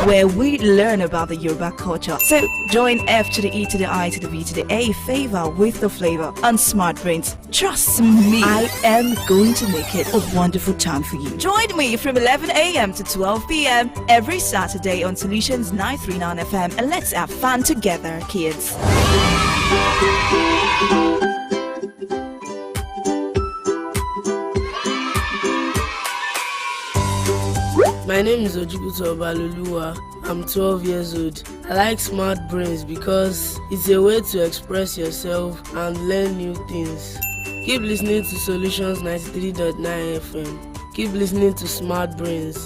where we learn about the Yoruba culture. So join F to the E to the I to the V to the A Favor with the flavor on Smart Brains. Trust me, I am going to make it a wonderful time for you. Join me from 11 a.m. to 12 p.m. every Saturday on Solutions 939 FM, and let's have fun together, kids. My name is Ojibuto Obaluluwa. I'm 12 years old. I like Smart Brains because it's a way to express yourself and learn new things. Keep listening to Solutions 93.9 FM. Keep listening to Smart Brains.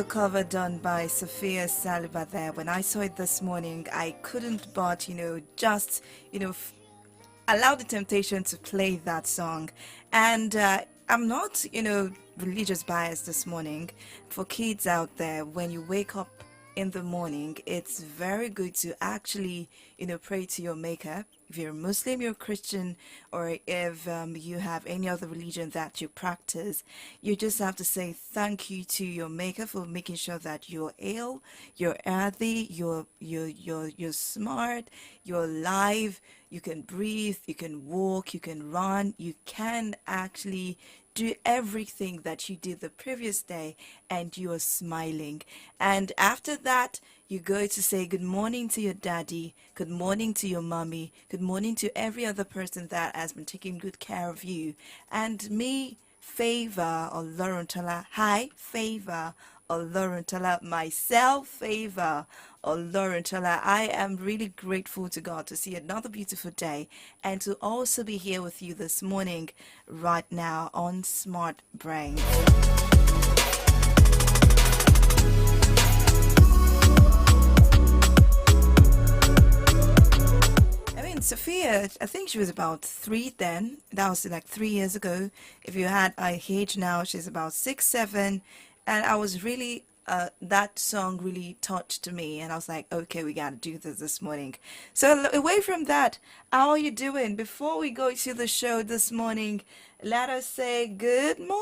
Cover done by Sophia Saliba there. When I saw it this morning, I couldn't but, just, allow the temptation to play that song. And I'm not, religious biased this morning. For kids out there, when you wake up in the morning, it's very good to actually, pray to your maker. If you're a Muslim, you're a Christian, or if you have any other religion that you practice, you just have to say thank you to your maker for making sure that you're ill, you're healthy, you're smart, you're alive, you can breathe, you can walk, you can run, you can actually do everything that you did the previous day, and you are smiling. And after that, you go to say good morning to your daddy, good morning to your mommy, good morning to every other person that has been taking good care of you. And me, Favor Oloruntala, hi, Favor Oloruntala, myself, Favor Oloruntala. I am really grateful to God to see another beautiful day and to also be here with you this morning, right now on Smart Brains. Sophia, I think she was about 3 then. That was like 3 years ago. If you had her age now, she's about 6, 7. And I was really, that song really touched me. And I was like, okay, we got to do this morning. So away from that, how are you doing? Before we go to the show this morning, let us say good morning.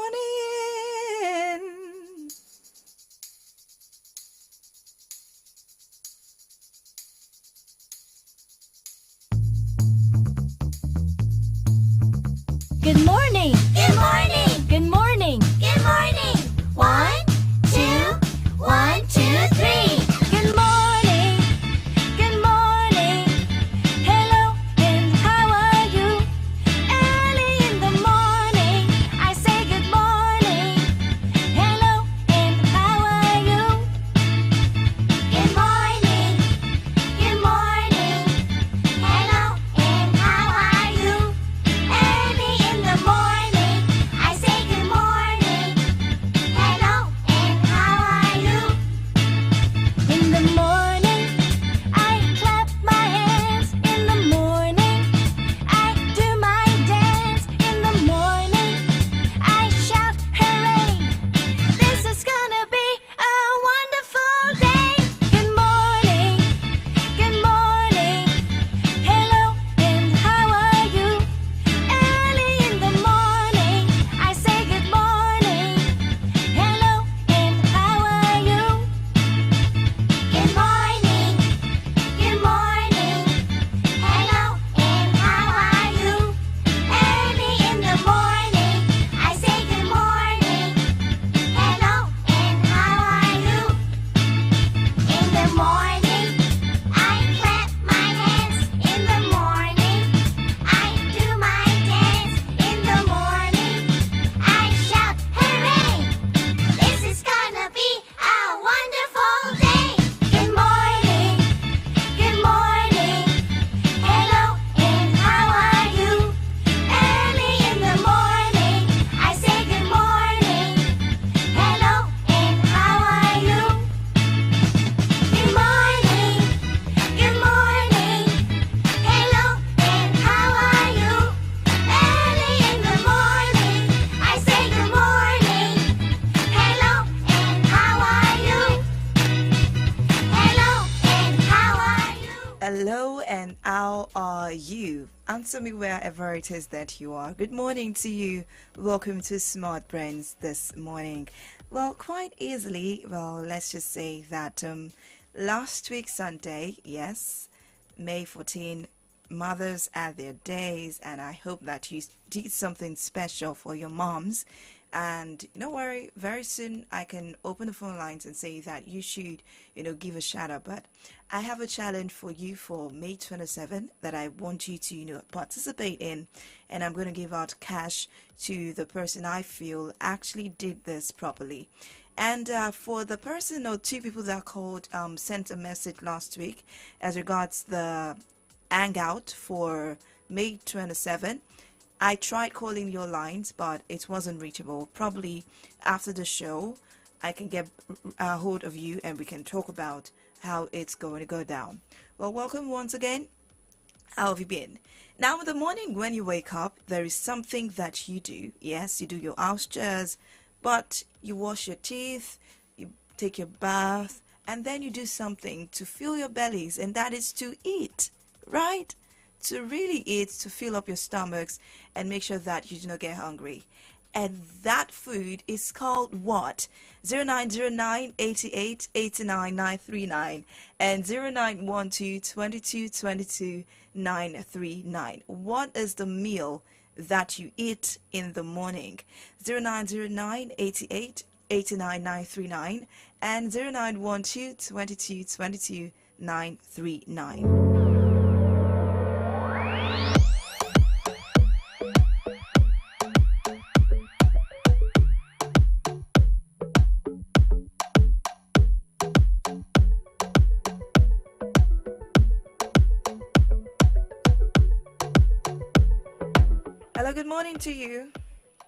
How are you? Answer me wherever it is that you are. Good morning to you. Welcome to Smart Brains this morning. Well, quite easily, let's just say that last week Sunday, yes, May 14, mothers had their days, and I hope that you did something special for your moms. And don't worry, very soon I can open the phone lines and say that you should, give a shout out. But I have a challenge for you for May 27 that I want you to, participate in. And I'm going to give out cash to the person I feel actually did this properly. And for the person or two people that called, sent a message last week as regards the hangout for May 27, I tried calling your lines, but it wasn't reachable. Probably after the show, I can get a hold of you and we can talk about how it's going to go down. Well, welcome once again. How have you been? Now, in the morning when you wake up, there is something that you do. Yes, you do your house chores, but you wash your teeth, you take your bath, and then you do something to fill your bellies, and that is to eat, right? To really eat, to fill up your stomachs and make sure that you do not get hungry. And that food is called what? 0909 88 89 939 and 0912 22 22 939. What is the meal that you eat in the morning? 0909 88 89 939 and 0912 22 22 939. Hello, good morning to you.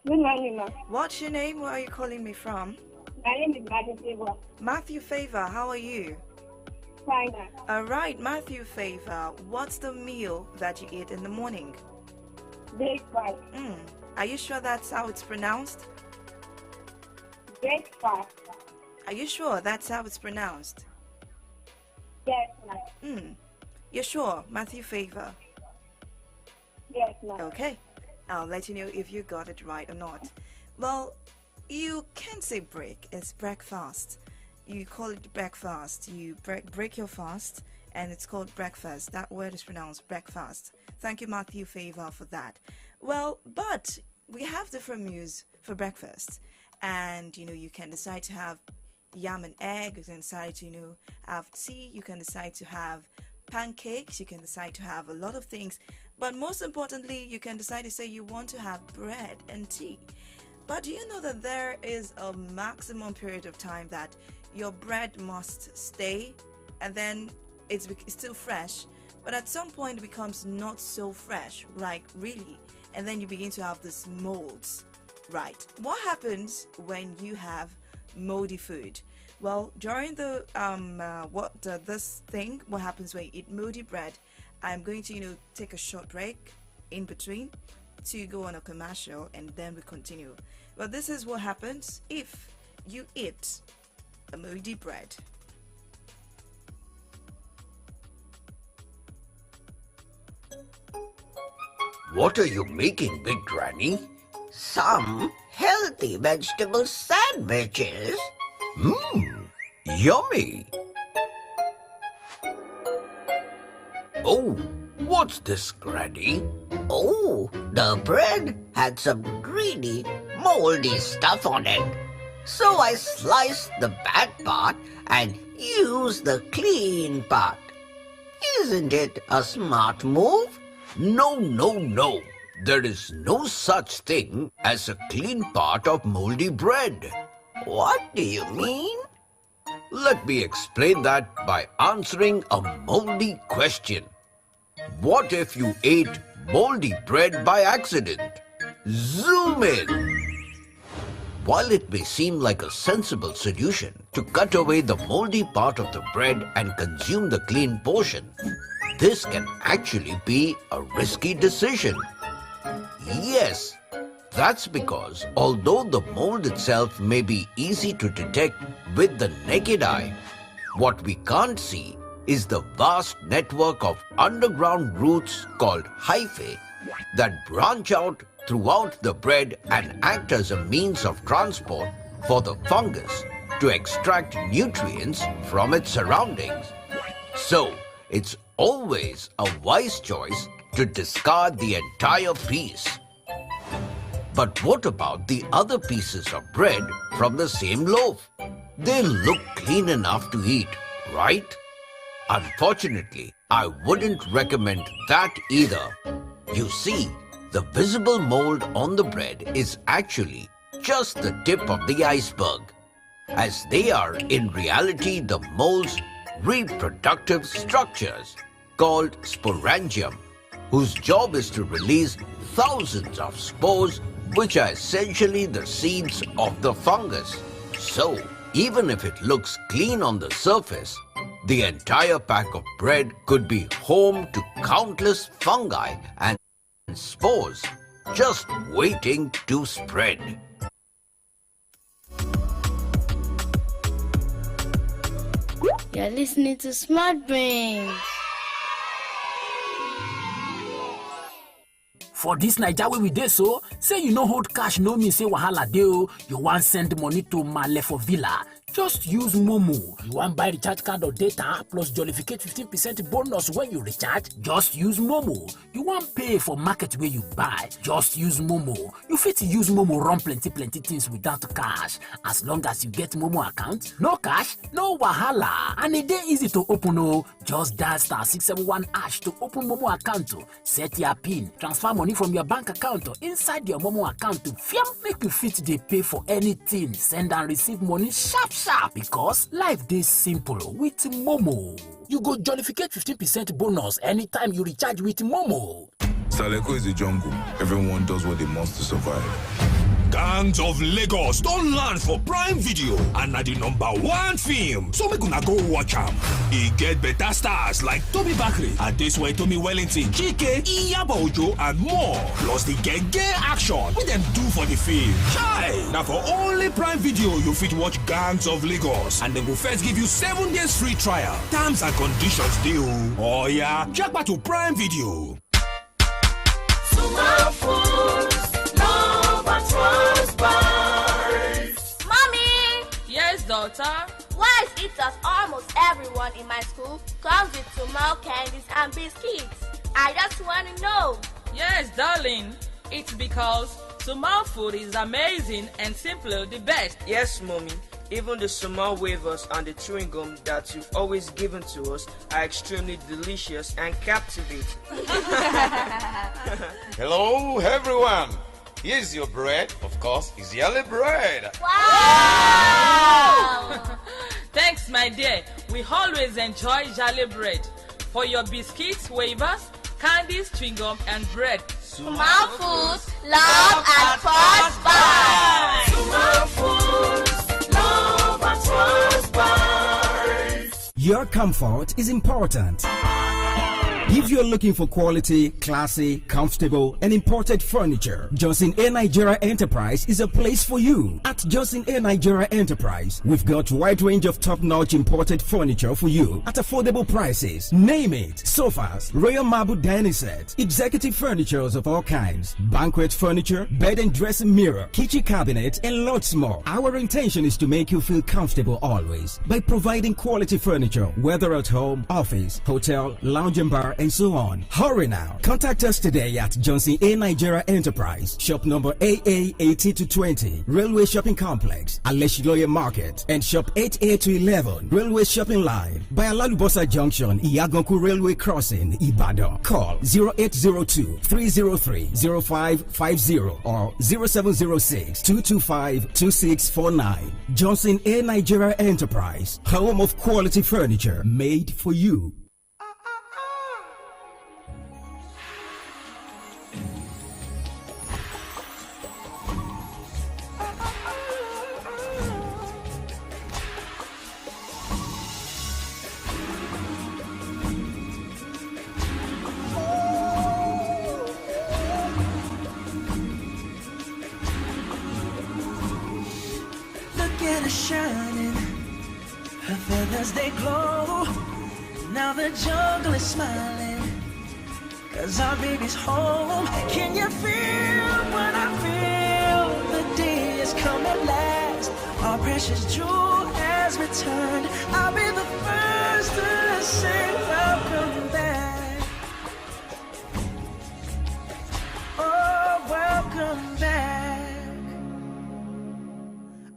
Good morning, ma'am. What's your name? Where are you calling me from? My name is Matthew Favor. Matthew Favor, how are you? Fine, ma'am. All right, Matthew Favor, what's the meal that you eat in the morning? Breakfast. Are you sure that's how it's pronounced? Breakfast. Are you sure that's how it's pronounced? Yes, ma'am. You're sure, Matthew Favor? Yes, ma'am. Okay, I'll let you know if you got it right or not. Well, you can't say break, it's breakfast. You call it breakfast. You break your fast, and it's called breakfast. That word is pronounced breakfast. Thank you, Matthew Favor, for that. Well, but we have different meals for breakfast. And, you can decide to have yam and egg. You can decide to, have tea. You can decide to have pancakes. You can decide to have a lot of things. But most importantly, you can decide to say you want to have bread and tea. But do you know that there is a maximum period of time that your bread must stay, and then it's still fresh, but at some point it becomes not so fresh, like really, and then you begin to have this molds, right? What happens when you have moldy food? Well, during the what happens when you eat moldy bread? I'm going to take a short break in between to go on a commercial, and then we continue. Well, this is what happens if you eat a moldy bread. What are you making, Big Granny? Some healthy vegetable sandwiches. Yummy! Oh, what's this, Granny? Oh, the bread had some greedy, moldy stuff on it. So I sliced the bad part and used the clean part. Isn't it a smart move? No, no, no. There is no such thing as a clean part of moldy bread. What do you mean? Let me explain that by answering a moldy question. What if you ate moldy bread by accident? Zoom in. While it may seem like a sensible solution to cut away the moldy part of the bread and consume the clean portion, this can actually be a risky decision. Yes, that's because although the mold itself may be easy to detect with the naked eye, what we can't see is the vast network of underground roots called hyphae that branch out throughout the bread and act as a means of transport for the fungus to extract nutrients from its surroundings. So, it's always a wise choice to discard the entire piece. But what about the other pieces of bread from the same loaf? They look clean enough to eat, right? Unfortunately, I wouldn't recommend that either. You see, the visible mold on the bread is actually just the tip of the iceberg, as they are in reality the mold's reproductive structures called sporangium, whose job is to release thousands of spores which are essentially the seeds of the fungus. So, even if it looks clean on the surface, the entire pack of bread could be home to countless fungi and spores just waiting to spread. You're listening to Smart Brains. For this Naija wey we dey so, say you no hold cash no mean say wahala dey o. You wan send money to Male for Villa, just use Momo. You wan buy recharge card or data plus jollificate 15% bonus when you recharge, just use Momo. You wan pay for market wey you buy, just use Momo. You fit use Momo run plenty things without cash. As long as you get Momo account, no cash, no wahala. And e dey easy to open o. Just dial *671# to open Momo account o. Set your PIN, transfer money from your bank account or inside your Momo account to fiam make you fit dey pay for anything, send and receive money sharp because life dey simple with Momo. You go jollificate 15% bonus anytime you recharge with Momo. Saleko is the jungle. Everyone does what they must to survive. Gangs of Lagos don land for Prime Video and na the #1 film, so make una go watch am. E get better stars like Toby Bakri, Adesuwa Tomi Wellington, Chike, Iyabo Ojo and more. Plus the genge action wey dem do for the film. Chai! Na for only Prime Video you fit watch Gangs of Lagos, and dem go first give you 7 days free trial. Terms and conditions dey o. Oh yeah, japa to Prime Video. Mommy! Yes, daughter? Why is it that almost everyone in my school comes with Sumal candies and biscuits? I just want to know. Yes, darling. It's because Sumal food is amazing and simply the best. Yes, mommy. Even the Sumal wafers and the chewing gum that you've always given to us are extremely delicious and captivating. Hello, everyone. Here's your bread. Of course, it's yellow bread. Wow! Thanks, my dear. We always enjoy Jolly bread. For your biscuits, wafers, candies, chewing gum, and bread. Sumal Foods, love and prosper. Sumal Foods, love and prosper. Your comfort is important. If you're looking for quality, classy, comfortable, and imported furniture, Johnson A. Nigeria Enterprise is a place for you. At Johnson A. Nigeria Enterprise, we've got a wide range of top-notch imported furniture for you at affordable prices. Name it: sofas, royal marble dining set, executive furnitures of all kinds, banquet furniture, bed and dressing mirror, kitchen cabinet, and lots more. Our intention is to make you feel comfortable always by providing quality furniture, whether at home, office, hotel, lounge and bar, and so on. Hurry now. Contact us today at Johnson A. Nigeria Enterprise, shop number AA 80-20, Railway Shopping Complex, Aleshiloye Market, and shop 8A-11, Railway Shopping Line, by Alalubosa Junction, Iyaganku Railway Crossing, Ibadan. Call 0802-303-0550 or 0706-225-2649. Johnson A. Nigeria Enterprise, home of quality furniture made for you. Shining, her feathers they glow, Now the jungle is smiling, 'cause our baby's home. Can you feel what I feel? The day has come at last. Our precious jewel has returned. I'll be the first to say welcome back. Oh, welcome back.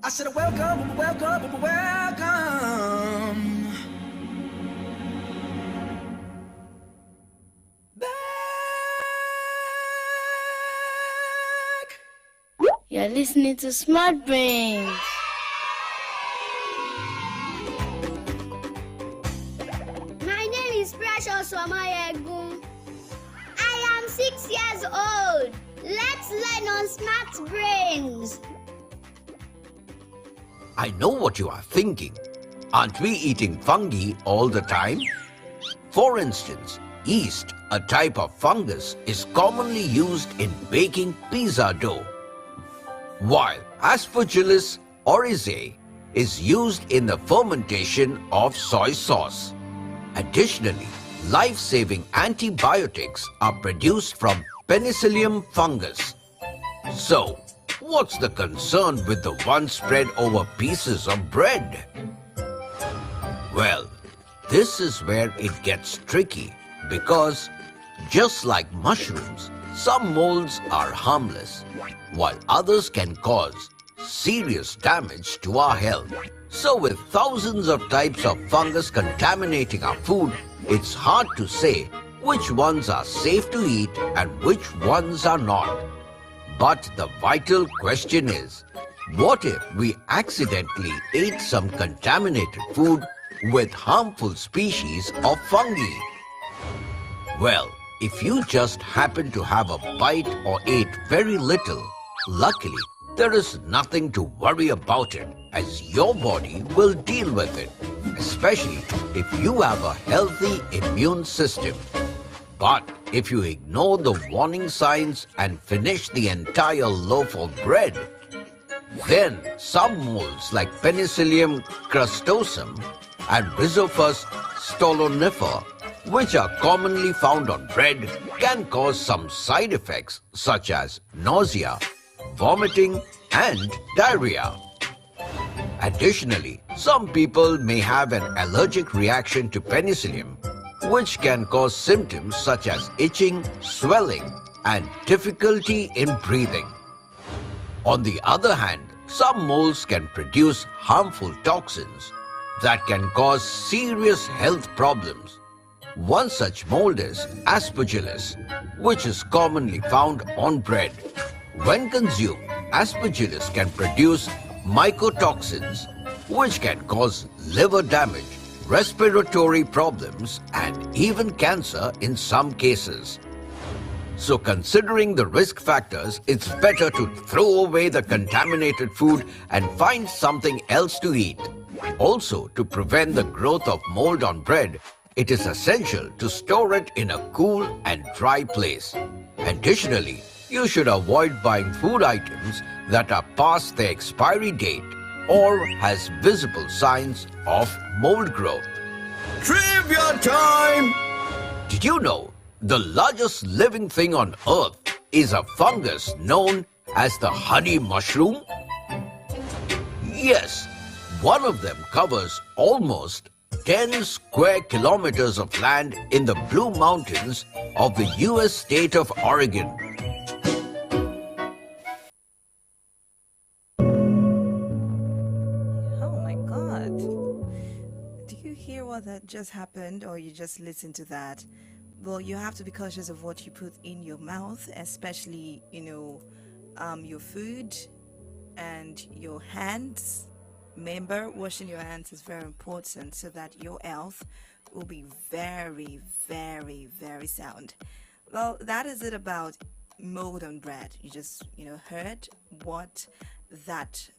I said welcome, welcome, welcome. You're listening to Smart Brains. My name is Precious Wamayegun. I am 6 years old. Let's learn on Smart Brains. I know what you are thinking. Aren't we eating fungi all the time? For instance, yeast, a type of fungus, is commonly used in baking pizza dough, while Aspergillus oryzae is used in the fermentation of soy sauce. Additionally, life-saving antibiotics are produced from Penicillium fungus. So, what's the concern with the one spread over pieces of bread? Well, this is where it gets tricky, because just like mushrooms, some molds are harmless, while others can cause serious damage to our health. So with thousands of types of fungus contaminating our food, it's hard to say which ones are safe to eat and which ones are not. But the vital question is, what if we accidentally ate some contaminated food with harmful species of fungi? Well, if you just happen to have a bite or ate very little, luckily, there is nothing to worry about it, as your body will deal with it, especially if you have a healthy immune system. But if you ignore the warning signs and finish the entire loaf of bread, then some molds like Penicillium crustosum and Rhizophus stolonifer, which are commonly found on bread, can cause some side effects such as nausea, vomiting, and diarrhea. Additionally, some people may have an allergic reaction to penicillium, which can cause symptoms such as itching, swelling, and difficulty in breathing. On the other hand, some molds can produce harmful toxins that can cause serious health problems. One such mold is Aspergillus, which is commonly found on bread. When consumed, Aspergillus can produce mycotoxins, which can cause liver damage, respiratory problems, and even cancer in some cases. So considering the risk factors, it's better to throw away the contaminated food and find something else to eat. Also, to prevent the growth of mold on bread, it is essential to store it in a cool and dry place. Additionally, you should avoid buying food items that are past their expiry date or has visible signs of mold growth. Trivia time! Did you know the largest living thing on Earth is a fungus known as the honey mushroom? Yes, one of them covers almost 10 square kilometers of land in the Blue Mountains of the US state of Oregon. Oh my God. Do you hear what that just happened, or you just listened to that? Well, you have to be cautious of what you put in your mouth, especially, your food and your hands. Remember, washing your hands is very important so that your health will be very, very, very sound. Well, that is it about mold on bread. You just, heard what that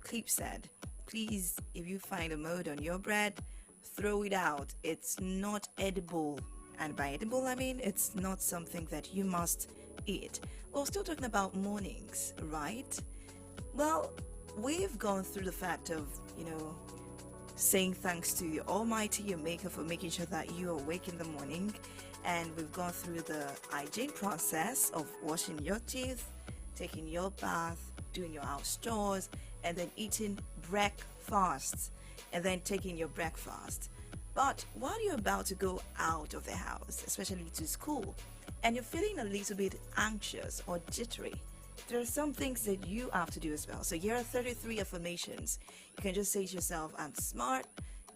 clip said. Please, if you find a mold on your bread, throw it out. It's not edible. And by edible, I mean it's not something that you must eat. We're still talking about mornings, right? Well, we've gone through the fact of, saying thanks to the Almighty, your Maker, for making sure that you are awake in the morning. And we've gone through the hygiene process of washing your teeth, taking your bath, doing your house chores, and then eating breakfast, and then taking your breakfast. But while you're about to go out of the house, especially to school, and you're feeling a little bit anxious or jittery, there are some things that you have to do as well. So here are 33 affirmations. You can just say to yourself, I'm smart.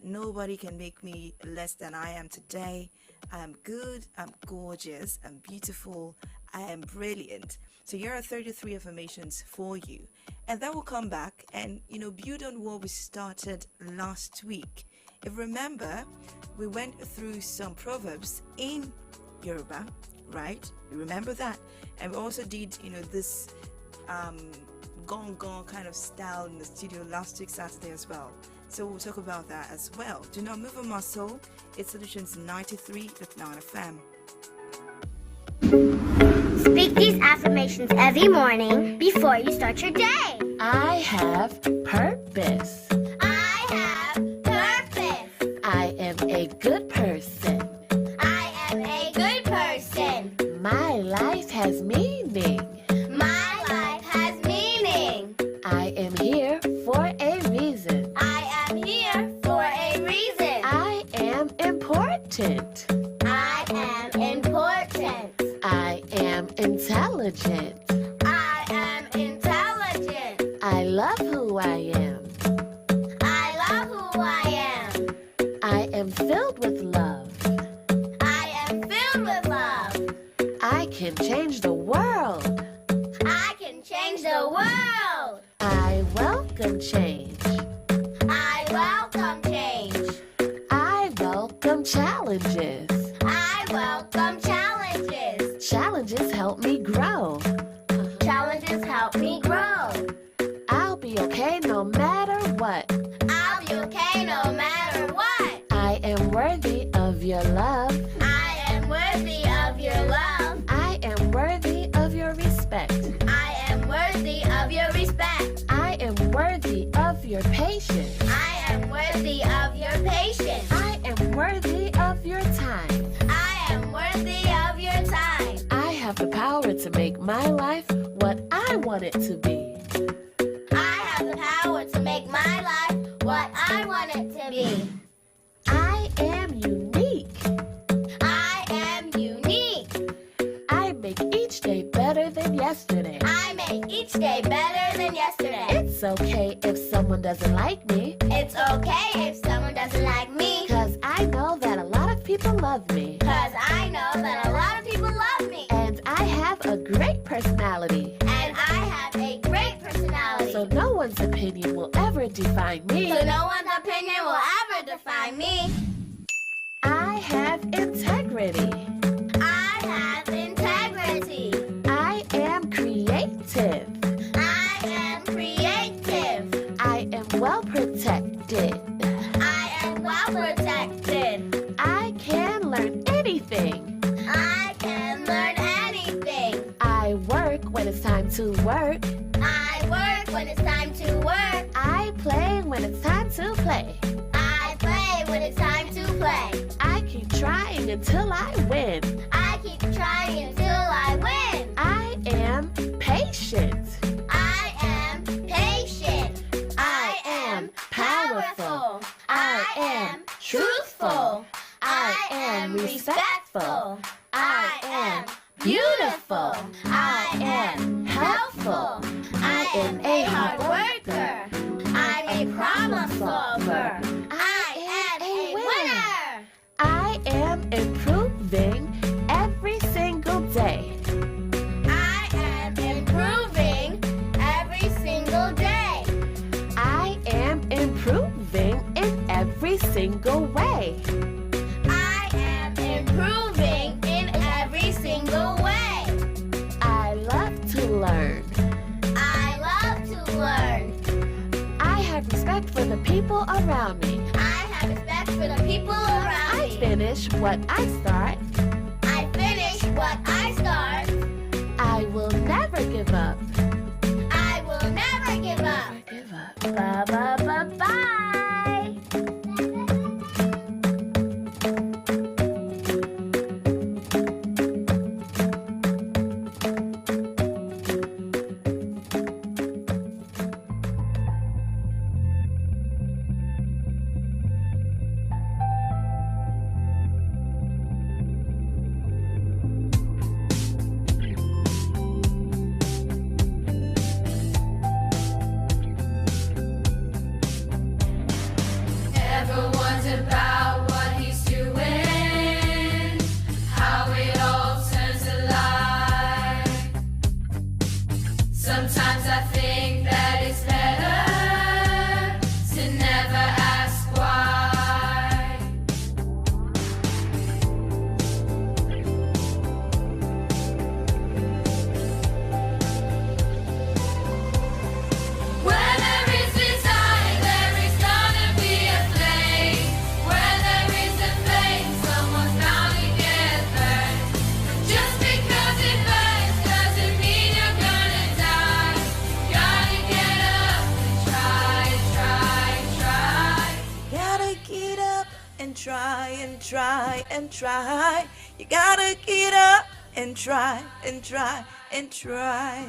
Nobody can make me less than I am today. I am good. I'm gorgeous. I'm beautiful. I am brilliant. So here are 33 affirmations for you. And then we'll come back and, build on what we started last week. If you remember, we went through some proverbs in Yoruba, right? You remember that? And we also did, this gong kind of style in the studio last week Saturday as well. So we'll talk about that as well. Do not move a muscle. It's Solutions 93.9 FM. Speak these affirmations every morning before you start your day. I have purpose. I have purpose. I am a good person. I am a good person. My life has meaning. My life has meaning. I am here for a reason. I am here for a reason. I am important. I am important. I am intelligent. I am intelligent. I love who I am. I love who I am. I am filled with love. I am filled with love. I can change the world. I can change the world. I welcome change. I welcome change. I welcome challenges. I welcome challenges. Challenges help me grow. Challenges help me grow. I'll be okay no matter what. I'll be okay no matter what. I am worthy of your love. I am worthy of your love. I am worthy of your respect. I am worthy of your respect. I am worthy of your patience. I am worthy of your patience. I am worthy of your time. I am worthy of your time. I have the power to make my life what I want it to be. I have the power to make my life what I want it to be. I am unique. I am unique. I make each day better than yesterday. I make each day better than yesterday. It's okay if someone doesn't like me. It's okay if someone doesn't like me. 'Cause I know that a lot of people love me. 'Cause I know that a lot of people love me. And I have a great personality. And I have a great personality. So no one's opinion will ever define me. So no one's opinion will ever define me. I have integrity. I have integrity. I am creative. I am creative. I am well protected. I am well protected. I can learn anything. I can learn anything. I work when it's time to work. I work when it's time to work. I play when it's time to play. I play when it's time to play. I keep trying until I win. I keep trying until I win. I am patient. I am patient. I am powerful. I am truthful. I am respectful. I am beautiful. I am helpful. I am a hard worker. I'm a problem solver. I am a winner. I am improving every single day. I am improving every single day. I am improving in every single way. I am improving in every single way. I love to learn. I love to learn. I have respect for the people around me. I have respect for the people around I me. finish what I start. I finish what I start. I will never give up. I will never give up. Bye bye bye bye. get up and try and try and try. You gotta get up and try and try and try.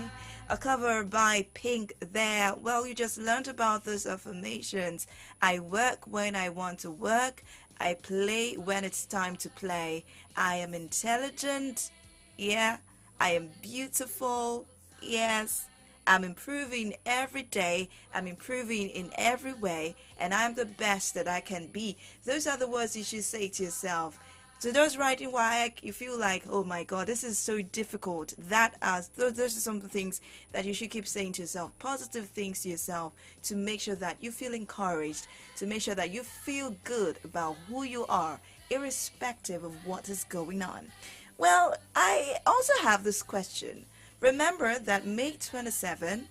A cover by Pink there. Well, you just learned about those affirmations. I work when I want to work. I play when it's time to play. I am intelligent. Yeah. I am beautiful. Yes. I'm improving every day. I'm improving in every way. And I'm the best that I can be. Those are the words you should say to yourself. So those writing why you feel like, oh my God, this is so difficult. Those are some things that you should keep saying to yourself. Positive things to yourself to make sure that you feel encouraged, to make sure that you feel good about who you are, irrespective of what is going on. Well, I also have this question. Remember that May 27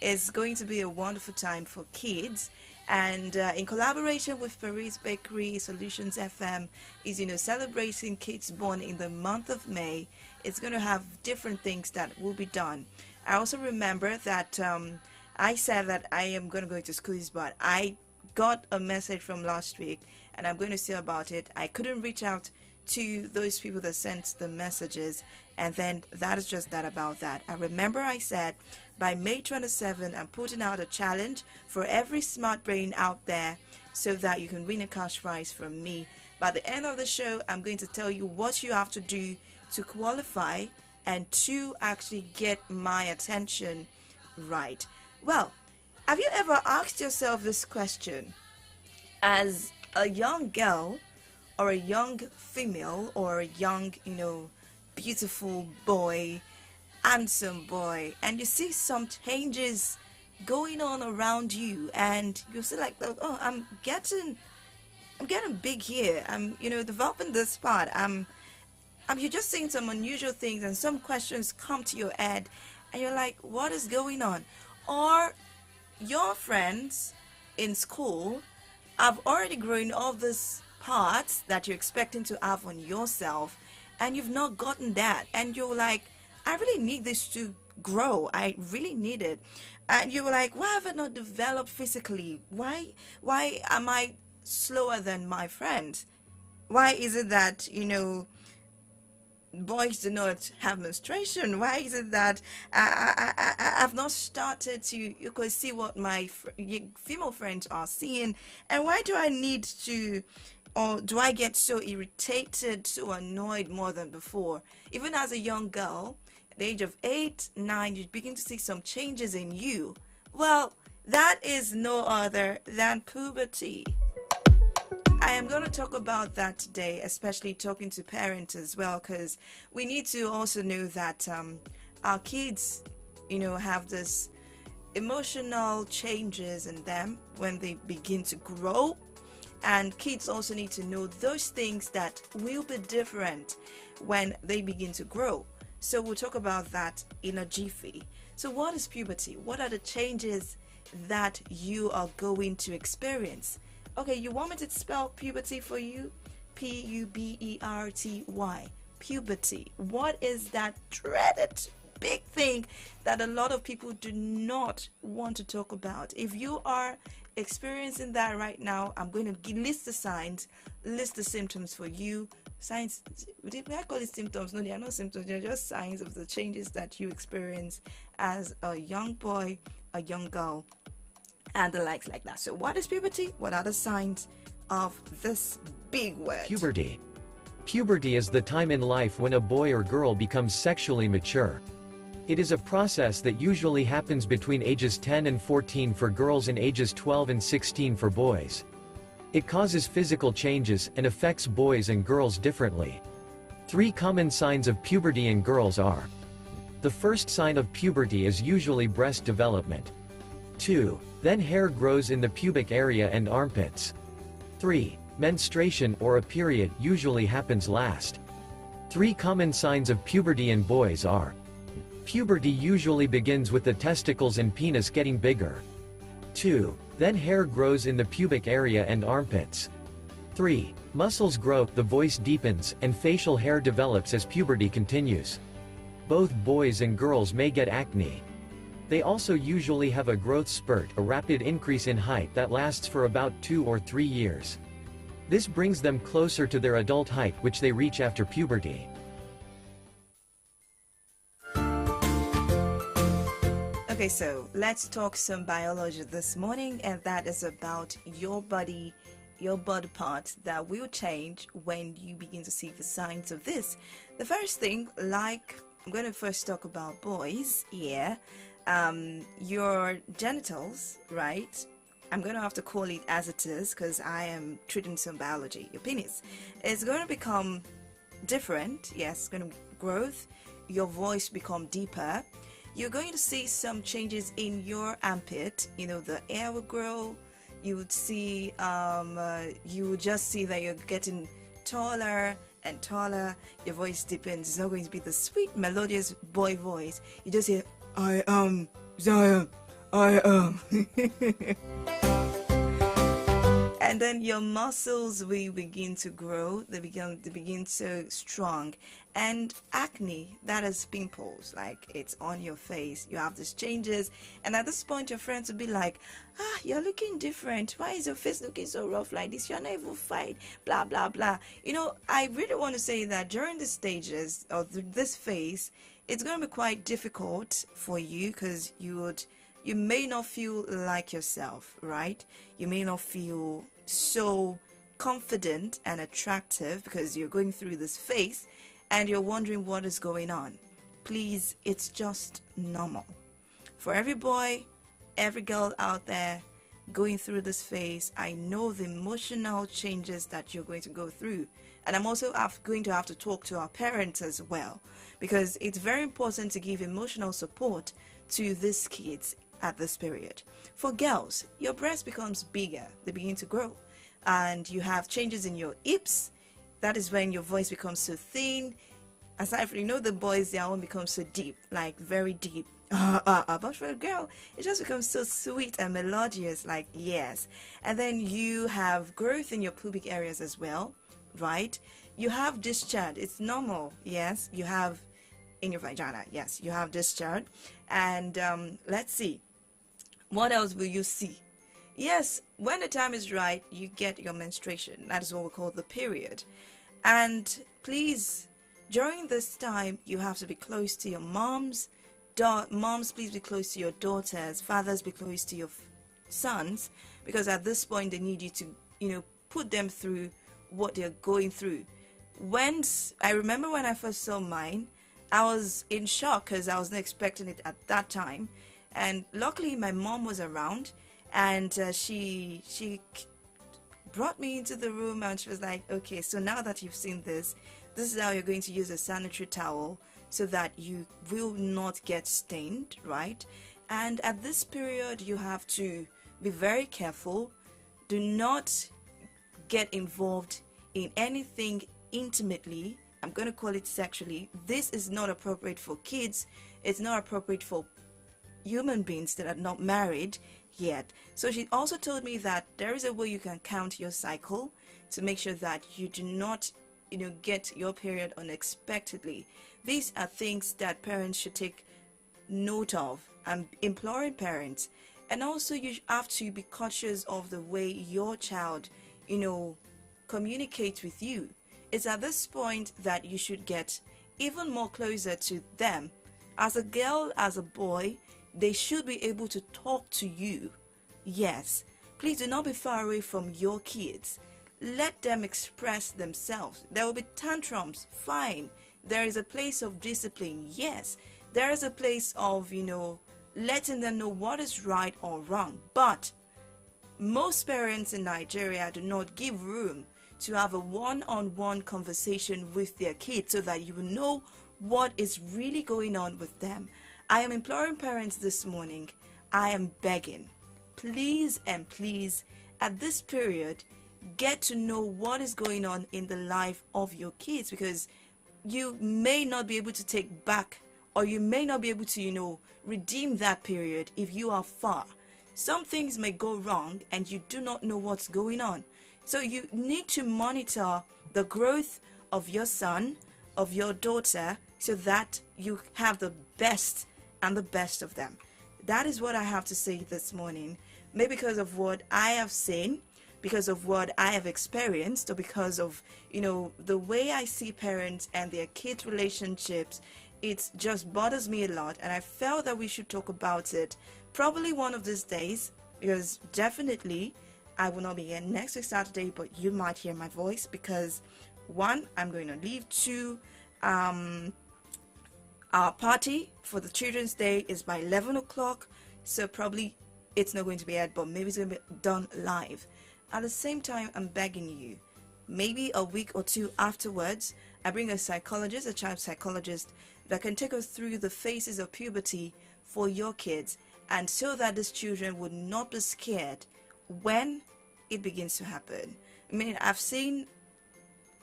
is going to be a wonderful time for kids. And in collaboration with Paris Bakery Solutions FM is, celebrating kids born in the month of May. It's going to have different things that will be done. I also remember that I said that I am going to go to schools, but I got a message from last week and I'm going to see about it. I couldn't reach out to those people that sent the messages, and then that is just that about that. I remember I said by May 27 I'm putting out a challenge for every smart brain out there so that you can win a cash prize from me. By the end of the show, I'm going to tell you what you have to do to qualify and to actually get my attention right. Well, have you ever asked yourself this question? As a young girl or a young female or a young, beautiful boy, handsome boy, and you see some changes going on around you and you see like, oh, I'm getting big here. I'm, developing this part. You're just seeing some unusual things and some questions come to your head and you're like, what is going on? Or your friends in school have already grown all these parts that you're expecting to have on yourself and you've not gotten that, and you're like, I really need this to grow. I really need it. And you were like, why have I not developed physically? Why am I slower than my friends? Why is it that, boys do not have menstruation? Why is it that I've not started to see what my female friends are seeing? And why do I need to, or do I get so irritated, so annoyed more than before? Even as a young girl, at the age of 8, 9, you begin to see some changes in you. Well, that is no other than puberty. I am going to talk about that today, especially talking to parents as well, because we need to also know that our kids, have this emotional changes in them when they begin to grow. And kids also need to know those things that will be different when they begin to grow. So we'll talk about that in a jiffy. So what is puberty? What are the changes that you are going to experience? Okay, you want me to spell puberty for you? P-U-B-E-R-T-Y. Puberty. What is that dreaded big thing that a lot of people do not want to talk about? If you are experiencing that right now, I'm going to list the signs, list the symptoms for you. Signs, I call it symptoms? No, they are not symptoms. They're just signs of the changes that you experience as a young boy, a young girl, and the likes like that. So what is puberty? What are the signs of this big word? Puberty. Puberty is the time in life when a boy or girl becomes sexually mature. It is a process that usually happens between ages 10 and 14 for girls and ages 12 and 16 for boys. It causes physical changes and affects boys and girls differently. 3 common signs of puberty in girls are: the first sign of puberty is usually breast development. 2. Then hair grows in the pubic area and armpits. 3. Menstruation or a period usually happens last. 3 common signs of puberty in boys are: puberty usually begins with the testicles and penis getting bigger. 2. Then hair grows in the pubic area and armpits. 3. Muscles grow, the voice deepens, and facial hair develops as puberty continues. Both boys and girls may get acne. They also usually have a growth spurt, a rapid increase in height that lasts for about 2 or 3 years. This brings them closer to their adult height, which they reach after puberty. Okay, so let's talk some biology this morning, and that is about your body parts that will change when you begin to see the signs of this. The first thing, like, I'm going to first talk about boys here. Your genitals, right? I'm going to have to call it as it is because I am treating some biology. Your penis is going to become different. Yes, it's going to growth. Your voice become deeper. You're going to see some changes in your armpit. You know, the hair will grow. You would see, you would just see that you're getting taller and taller. Your voice deepens. It's not going to be the sweet, melodious boy voice. You just hear, I am Zion. I am. And then your muscles will begin to grow. They begin so strong. And acne, that is pimples, like it's on your face. You have these changes, and at this point your friends will be like, you're looking different. Why is your face looking so rough like this? You're not even fine, blah blah blah. You know, I really want to say that during the stages of this phase, it's going to be quite difficult for you because you may not feel like yourself, right? You may not feel so confident and attractive because you're going through this phase and you're wondering what is going on. Please, it's just normal. For every boy, every girl out there going through this phase, I know the emotional changes that you're going to go through. And I'm also going to have to talk to our parents as well, because it's very important to give emotional support to these kids at this period. For girls, your breast becomes bigger. They begin to grow. And you have changes in your hips. That is when your voice becomes so thin. Aside from, the boys, their own becomes so deep, like very deep. But for a girl, it just becomes so sweet and melodious, like yes. And then you have growth in your pubic areas as well, right? You have discharge. It's normal, yes. You have in your vagina, yes, you have discharge. And let's see, what else will you see? Yes, when the time is right, you get your menstruation. That is what we call the period. And please, during this time, you have to be close to your moms. Moms, please be close to your daughters. Fathers, be close to your sons, because at this point, they need you to, put them through what they're going through. I remember when I first saw mine, I was in shock because I wasn't expecting it at that time. And luckily, my mom was around, and she brought me into the room, and she was like, okay, so now that you've seen this is how you're going to use a sanitary towel so that you will not get stained, right? And at this period, you have to be very careful. Do not get involved in anything intimately. I'm going to call it sexually. This is not appropriate for kids. It's not appropriate for human beings that are not married yet. So she also told me that there is a way you can count your cycle to make sure that you do not get your period unexpectedly. These are things that parents should take note of. I'm imploring parents. And also you have to be cautious of the way your child communicates with you. It's at this point that you should get even more closer to them. As a girl, as a boy, they should be able to talk to you. Yes, please do not be far away from your kids. Let them express themselves. There will be tantrums, fine. There is a place of discipline, yes. There is a place of, letting them know what is right or wrong. But most parents in Nigeria do not give room to have a one-on-one conversation with their kids so that you will know what is really going on with them. I am imploring parents this morning. I am begging. Please and please, at this period, get to know what is going on in the life of your kids, because you may not be able to take back, or you may not be able to, redeem that period if you are far. Some things may go wrong and you do not know what's going on. So you need to monitor the growth of your son, of your daughter, so that you have the best and the best of them. That is what I have to say this morning. Maybe because of what I have seen, because of what I have experienced, or because of, the way I see parents and their kids' relationships. It just bothers me a lot, and I felt that we should talk about it probably one of these days, because definitely I will not be here next week Saturday, but you might hear my voice because, one, I'm going to leave. Two, our party for the Children's Day is by 11 o'clock, so probably it's not going to be aired, but maybe it's going to be done live. At the same time, I'm begging you, maybe a week or two afterwards, I bring a psychologist, a child psychologist, that can take us through the phases of puberty for your kids, and so that these children would not be scared when it begins to happen. I mean, I've seen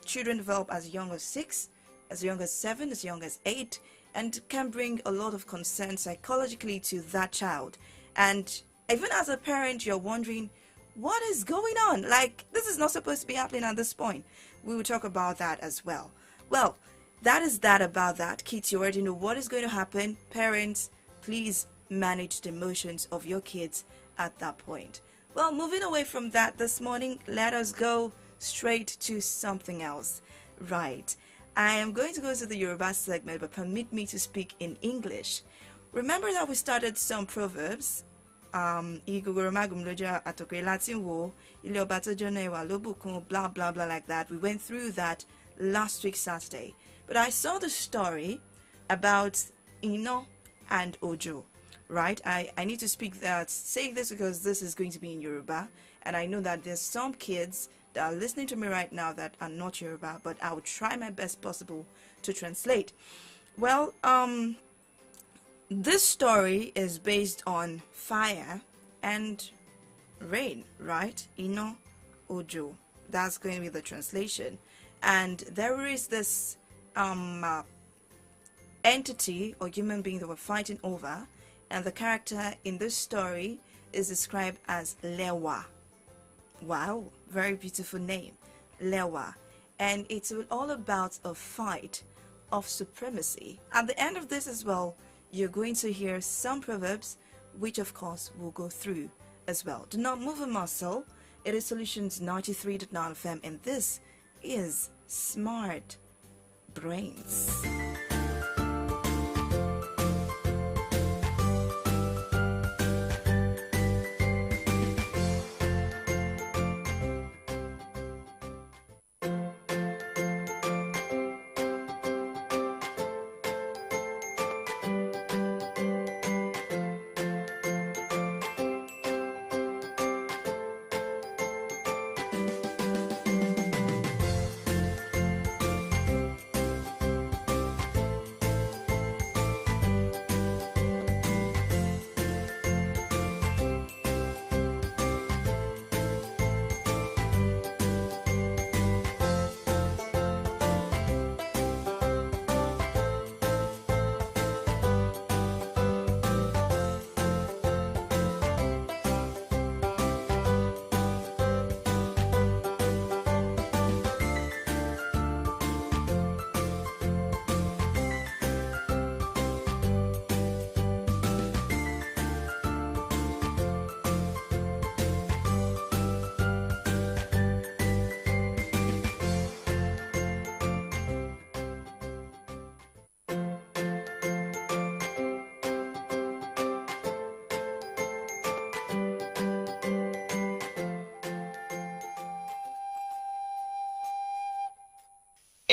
children develop as young as 6, as young as 7, as young as 8, and can bring a lot of concern psychologically to that child. And even as a parent, you're wondering, what is going on? Like, this is not supposed to be happening at this point. We will talk about that as well. Well, that is that about that. Kids, you already know what is going to happen. Parents, please manage the emotions of your kids at that point. Well, moving away from that this morning, let us go straight to something else. Right. I am going to go to the Yoruba segment, but permit me to speak in English. Remember that we started some proverbs. Blah, blah, blah, like that. We went through that last week Saturday. But I saw the story about Ino and Ojo. Right? I need to say this because this is going to be in Yoruba, and I know that there's some kids that are listening to me right now that are not Yoruba, but I will try my best possible to translate. Well, this story is based on fire and rain, right? Ino, Ojo. That's going to be the translation. And there is this entity or human being that we're fighting over, and the character in this story is described as Lewa. Wow, very beautiful name, Lewa. And it's all about a fight of supremacy. At the end of this as well, you're going to hear some proverbs, which of course we'll go through as well. Do not move a muscle. It is Solutions 93.9 FM, and this is Smart Brains.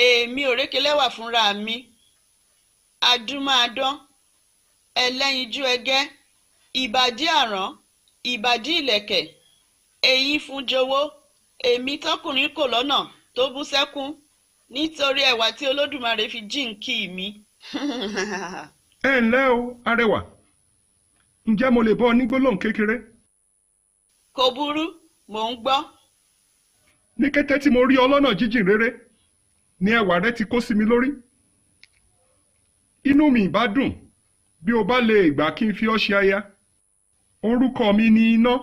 Èmi ò rékelẹ́wà fúnra mi, adúmáadán, ẹlẹ́yinjú ẹgẹ́, ìbàdí àrán, ìbàdí ìlẹ̀kẹ̀, eyín fún jowó, èmi tọkùnrin kò lọ́nà tó bú sẹ́kún nítorí ẹwà tí Olódùmarè fi jíǹkí mi. Ẹ ǹlẹ́ o, arẹwà. Ǹjẹ́ mo lè bọ́ ọ ní gbólóhùn kékeré? Kò burú, mò ń gbọ́. Ní kété tí mo rí ọ lọ́nà jíjìn réré, ni ẹwà rẹ ti kó sí mi lórí. Inú mi ìbá dùn bí o bá lè gbà kí n fi ọ́ ṣe aya. Orúkọ mi ni Iná.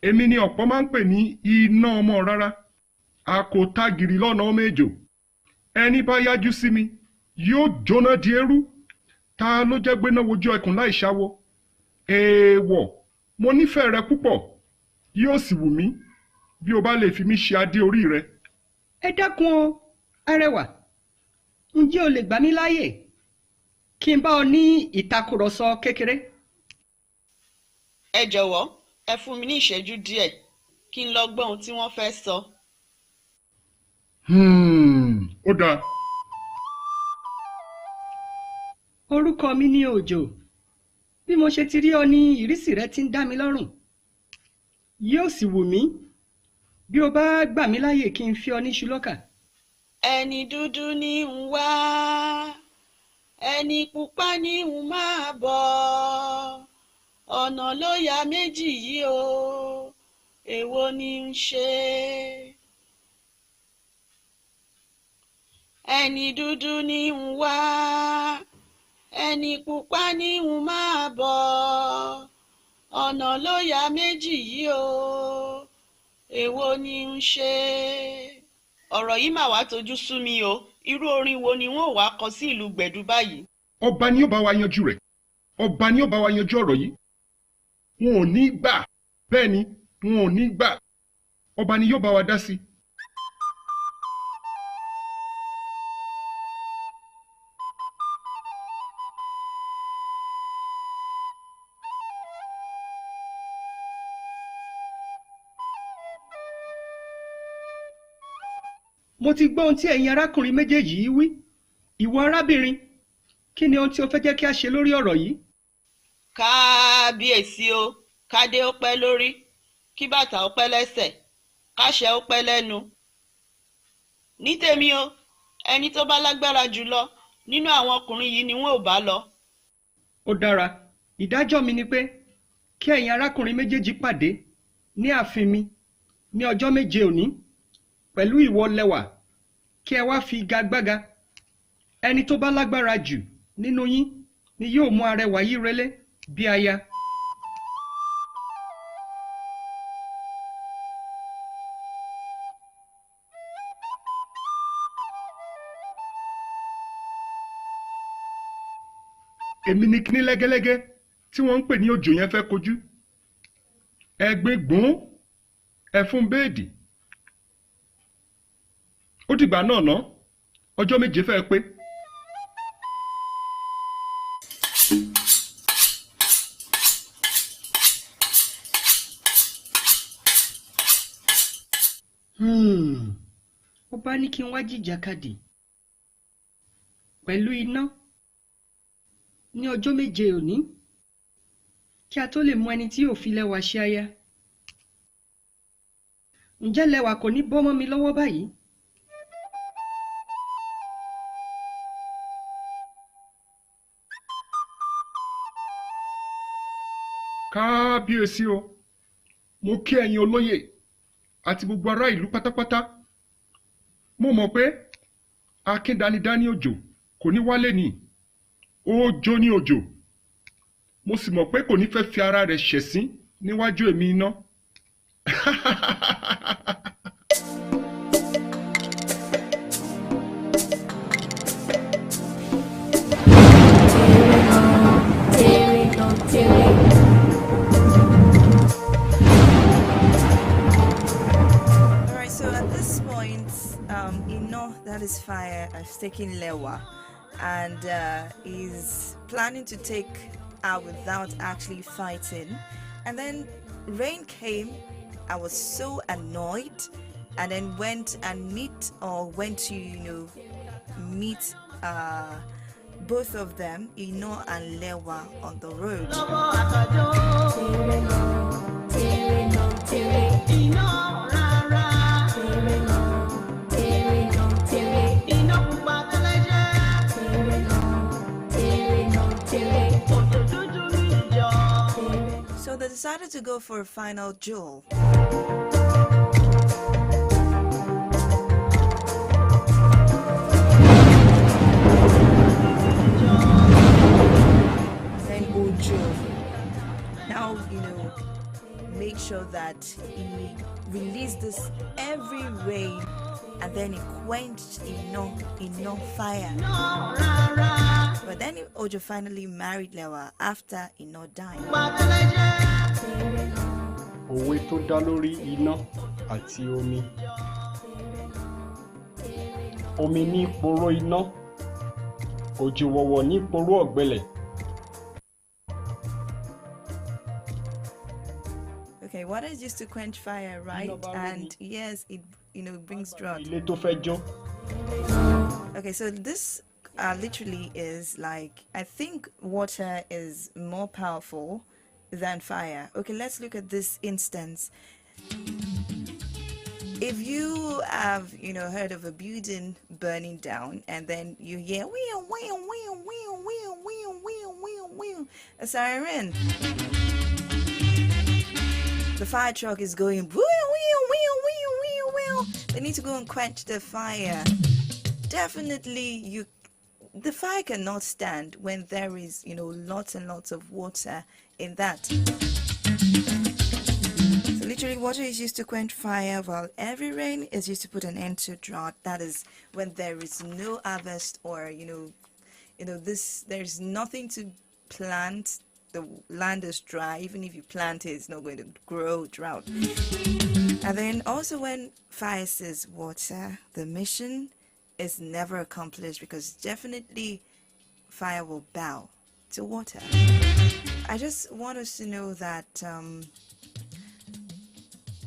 Èmi ni ọ̀pọ̀ máa ń pè ní Iná ọmọ rárá. A kò tagìrì lọ́nà ọmọ ejò. Ẹni bá yájú sí mi yóò jóná di eérú. Ta ló jẹ́ gbéná wojú ẹkùn láì ṣáwó? Èèwọ̀, mo nífẹ̀ẹ́ rẹ púpọ̀. Yóò sì wù mí bí o bá lè fi mí ṣe adé orí rẹ. Ẹ dákun o, Arẹwà. Ǹjẹ́ o lè gbà mí láàyè kí n bá ọ ní ìtakùrọ̀sọ kékeré? Ẹ jọ̀wọ́, ẹ fún mi ní ìṣẹ́jú díẹ̀ kí n lọ gbọ́ ohun tí wọ́n fẹ́ sọ. Ó dáa. Orúkọ mi ni Òjò. Bí mo ṣe ti rí ọ ní ìrísí rẹ ti ń dá mi lọ́rùn. Yóò sì wù mí bí o bá gbà mí láàyè kí n fi ọ ní ṣùlọ́kà. Ẹni dúdú ní ń wá, ẹni pupa ní ń máa bọ̀. Ọ̀nà ló ya méjì yìí o, èwo ni ń ṣe? Ẹni dúdú ní ń wá, ẹni pupa ní ń máa bọ̀. Ọ̀nà ló ya méjì yìí o, èwo ni ń ṣe? Ọ̀rọ̀ yìí mà wá tojú sú mi o. Irú orin wo ni wọ́n wá kọ sí ìlú Gbẹ̀du báyìí? Ọba ni ó bá wa yanjú rẹ̀. Ọba ni ó bá wa yanjú ọ̀rọ̀ yìí. Wọn ò ní gbà. Bẹ́ẹ̀ ni, wọn ò ní gbà. Ọba ni yóò bá wa dá sí. Mo ti gbọ́ ohun tí ẹ̀yin arákùnrin méjèèjì yìí wí. Ìwọ arábìnrin, kí ni ohun tí o fẹ́ jẹ́ kí a ṣe lórí ọ̀rọ̀ yìí? Kábíyèsí o, kádé ó pẹ́ lórí, kí bàtà ó pẹ́ lẹ́sẹ̀, káṣẹ ó pẹ́ lẹ́nu. Ní tèmi o, ẹni tó bá lágbára jùlọ nínú àwọn ọkùnrin yìí ni wọn ò bá lọ. Ó dára, ìdájọ́ mi ni pé kí ẹ̀yin arákùnrin méjèèjì pàdé ní ààfin mi ní ọjọ́ méje òní pẹ̀lú ìwọ Lẹ́wà, kí ẹ wá fi igagbága. Ẹni tó bá lágbára jù nínú yín ni yóò mú Arẹwà yìí relé bí aya. Èmi ni kíní lẹ́gẹ́lẹ́gẹ́ tí wọ́n ń pè ní Òjò yẹn fẹ́ kojú. Ẹgbẹ́ gbọ́n, ẹfun béèdì. Ó dìgbà náà ná, ọjọ́ méje fẹ́ pé. Ó bá ní kí n wá jìjàkadì pẹ̀lú iná ní ọjọ́ méje òní kí a tó lè mú ẹni tí yóò fi Lẹ́wà ṣe aya. Ǹjẹ́ Lẹ́wà kò ní bọ́ mọ́ mi lọ́wọ́ báyìí? Kábíyèsí o, mo kí ẹ̀yin olóyè àti gbogbo ará ìlú pátápátá. Mo mọ̀ pé akíndanidání Òjò kò ní wálé ní. Òjò ní Òjò. Mo sì mọ̀ pé kò ní fẹ́ fi ara rẹ̀ ṣẹ̀sín níwájú èmi iná. That is fire. I've taken Lẹ́wà and is planning to take her without actually fighting. And then rain came. I was so annoyed, and then went to meet both of them, Ino and Lẹ́wà, on the road. So they decided to go for a final duel. Then Òjò now, make sure that he released this every rain, and then he quenched enough fire. But then Òjò finally married Lẹ́wà after Ino died. Òwe tó dá lórí iná àti omi. Omi ní poró iná, òjò wọ̀wọ̀ ní poró ọ̀gbẹlẹ̀. Okay, water is used to quench fire, right? And yes, it brings drought. Ilé tó fẹ́ jó. Okay, so this literally is like, I think water is more powerful than fire. Okay, let's look at this instance. If you have, heard of a building burning down and then you hear a siren, the fire truck is going, they need to go and quench the fire. Definitely, the fire cannot stand when there is, lots and lots of water in that. So literally, water is used to quench fire, while every rain is used to put an end to drought. That is when there is no harvest, or there's nothing to plant. The land is dry. Even if you plant it, it's not going to grow. Drought. And then also when fire says water, the mission is never accomplished, because definitely fire will bow to water. I just want us to know that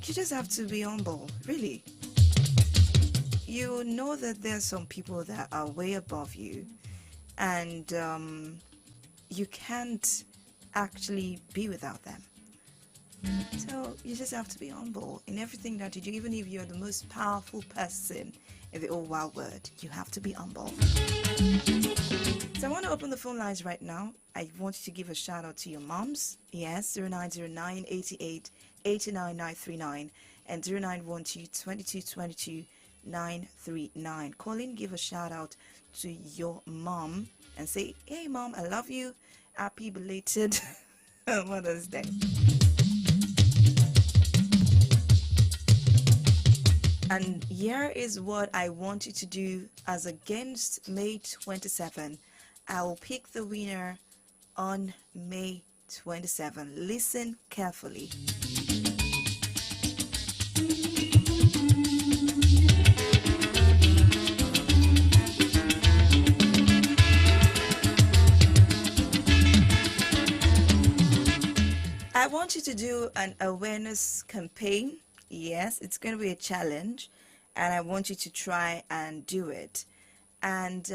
you just have to be humble, really. You know that there are some people that are way above you, and you can't actually be without them. So you just have to be humble in everything that you do. Even if you're the most powerful person in the whole wild world, you have to be humble. So I want to open the phone lines right now. I want you to give a shout out to your moms. Yes, 0909 88 89 939 and 0912 22 22 939. Call in, give a shout out to your mom and say, hey mom, I love you. Happy belated Mother's Day. And here is what I want you to do as against May 27. I will pick the winner on May 27. Listen carefully. I want you to do an awareness campaign. Yes, it's going to be a challenge, and I want you to try and do it. And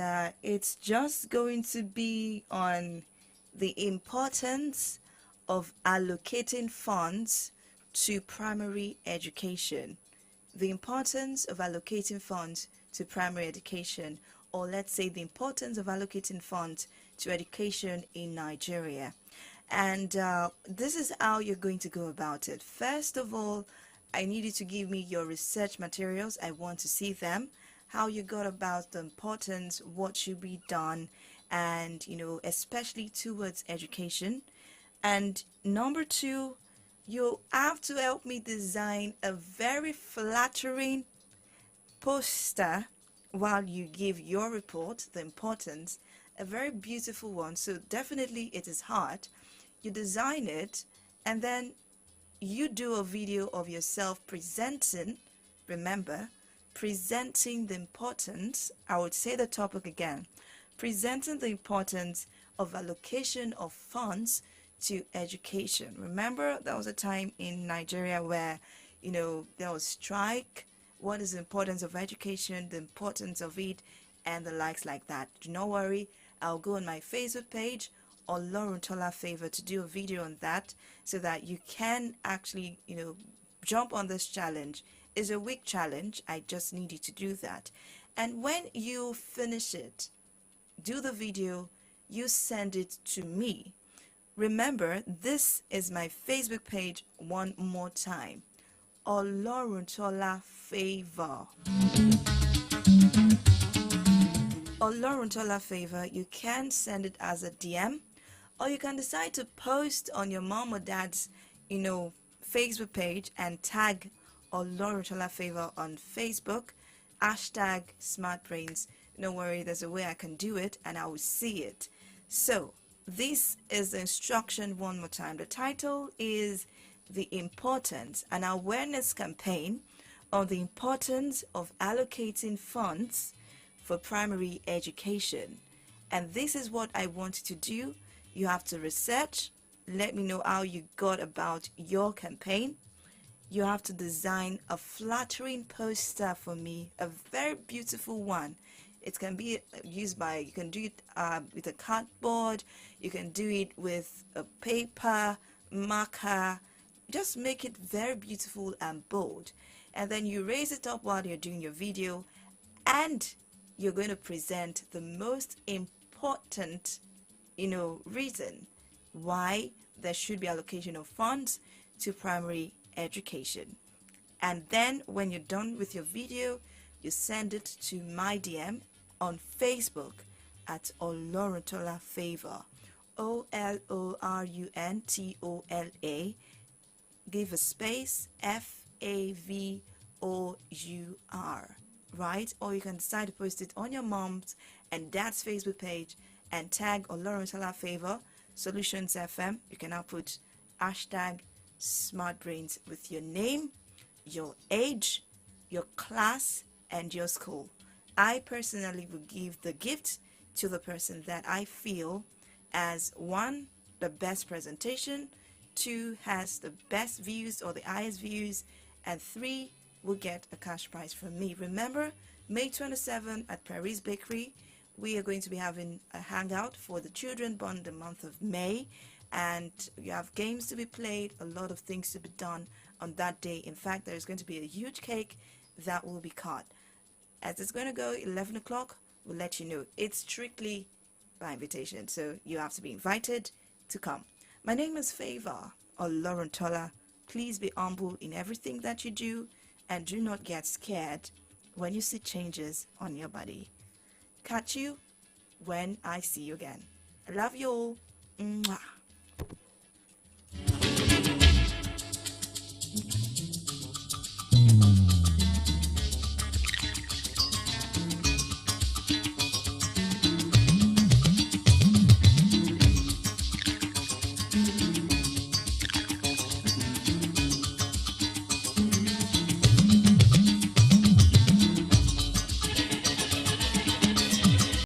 it's just going to be on the importance of allocating funds to primary education. The importance of allocating funds to primary education, or let's say the importance of allocating funds to education in Nigeria. And this is how you're going to go about it. First of all, I need you to give me your research materials. I want to see them, how you got about the importance, what should be done, and especially towards education. And number two, you have to help me design a very flattering poster while you give your report, the importance, a very beautiful one. So definitely it is hard. You design it, and then you do a video of yourself presenting, remember, presenting the importance, I would say the topic again, presenting the importance of allocation of funds to education. Remember, there was a time in Nigeria where, there was strike. What is the importance of education, the importance of it, and the likes like that. Do not worry, I'll go on my Facebook page, or Lauren Tola Favor, to do a video on that, so that you can actually, jump on this challenge. It's a week challenge. I just need you to do that. And when you finish it, do the video, you send it to me. Remember, this is my Facebook page one more time. Oloruntola Favor. Oloruntola Favor. You can send it as a DM, or you can decide to post on your mom or dad's, Facebook page and tag Oloruntola Favor on Facebook, hashtag SmartBrains. No worry, there's a way I can do it, and I will see it. So this is the instruction one more time. The title is The Importance, an Awareness Campaign on the importance of allocating funds for primary education. And this is what I want you to do. You have to research. Let me know how you got about your campaign. You have to design a flattering poster for me, a very beautiful one. It can be used by, you can do it with a cardboard, you can do it with a paper, marker. Just make it very beautiful and bold. And then you raise it up while you're doing your video, and you're going to present the most important, reason why there should be allocation of funds to primary education. And then when you're done with your video, you send it to my DM on Facebook at Oloruntola Favor, OLORUNTOLA, give a space, FAVOUR, right? Or you can decide to post it on your mom's and dad's Facebook page and tag Oloruntola Favor Solutions FM. You can now put hashtag SmartBrains with your name, your age, your class, and your school. I personally will give the gift to the person that I feel as 1, the best presentation, 2, has the best views or the highest views, and 3 will get a cash prize from me. Remember, May 27 at Paris Bakery, we are going to be having a hangout for the children born in the month of May, and you have games to be played, a lot of things to be done on that day. In fact, there is going to be a huge cake that will be cut. As it's going to go 11 o'clock, we'll let you know. It's strictly by invitation, so you have to be invited to come. My name is Favor Oloruntola. Please be humble in everything that you do, and do not get scared when you see changes on your body. Catch you when I see you again. I love you all. Mwah.